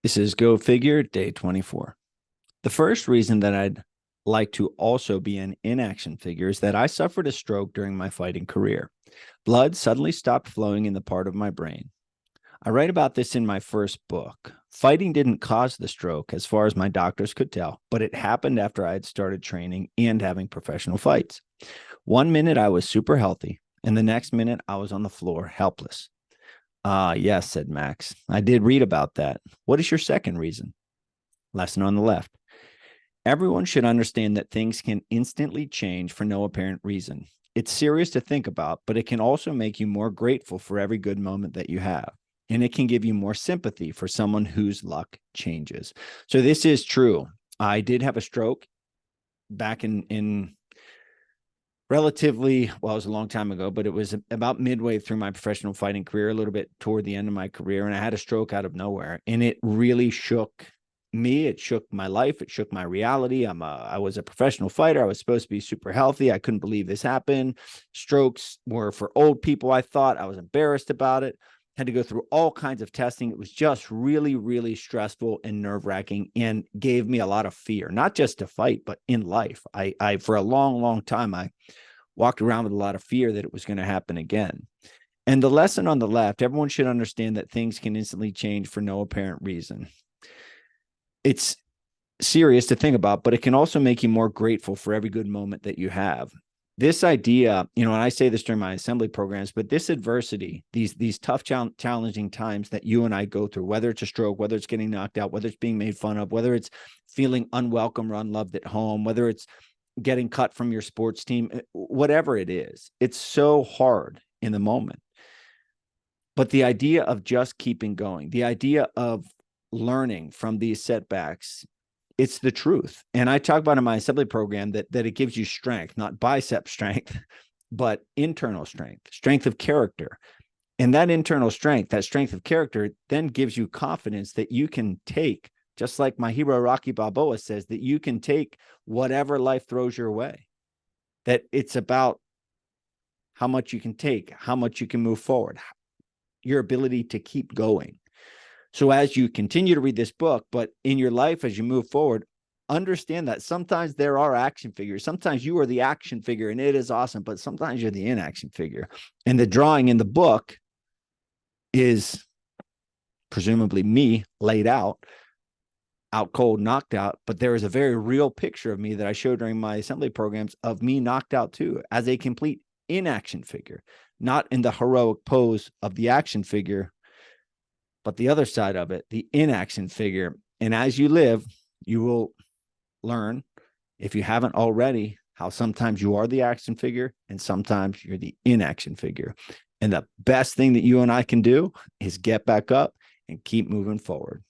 This is Go Figure, day 24. The first reason that I'd like to also be an inaction figure is that I suffered a stroke during my fighting career. Blood suddenly stopped flowing in the part of my brain. I write about this in my first book. Fighting didn't cause the stroke, as far as my doctors could tell, but it happened after I had started training and having professional fights. 1 minute I was super healthy, and the next minute I was on the floor, helpless. Ah, yes, said Max. I did read about that. What is your second reason? Lesson on the left. Everyone should understand that things can instantly change for no apparent reason. It's serious to think about, but it can also make you more grateful for every good moment that you have. And it can give you more sympathy for someone whose luck changes. So this is true. I did have a stroke back in relatively, well, it was a long time ago, but it was about midway through my professional fighting career, a little bit toward the end of my career. And I had a stroke out of nowhere, and it really shook me. It shook my life. It shook my reality. I was a professional fighter. I was supposed to be super healthy. I couldn't believe this happened. Strokes were for old people, I thought. I was embarrassed about it. Had to go through all kinds of testing. It was just really, really stressful and nerve-wracking, and gave me a lot of fear, not just to fight, but in life. I for a long, long time, I walked around with a lot of fear that it was going to happen again. And the lesson on the left, everyone should understand that things can instantly change for no apparent reason. It's serious to think about, but it can also make you more grateful for every good moment that you have. This idea, and I say this during my assembly programs, but this adversity, these tough, challenging times that you and I go through, whether it's a stroke, whether it's getting knocked out, whether it's being made fun of, whether it's feeling unwelcome or unloved at home, whether it's getting cut from your sports team, whatever it is, it's so hard in the moment. But the idea of just keeping going, the idea of learning from these setbacks, it's the truth. And I talk about in my assembly program that it gives you strength, not bicep strength, but internal strength, strength of character. And that internal strength, that strength of character, then gives you confidence that you can take, just like my hero Rocky Balboa says, that you can take whatever life throws your way. That it's about how much you can take, how much you can move forward, your ability to keep going. So as you continue to read this book, but in your life, as you move forward, understand that sometimes there are action figures. Sometimes you are the action figure, and it is awesome, but sometimes you're the inaction figure. And the drawing in the book is presumably me laid out cold, knocked out, but there is a very real picture of me that I showed during my assembly programs of me knocked out too, as a complete inaction figure, not in the heroic pose of the action figure, but the other side of it, the inaction figure. And as you live, you will learn, if you haven't already, how sometimes you are the action figure and sometimes you're the inaction figure. And the best thing that you and I can do is get back up and keep moving forward.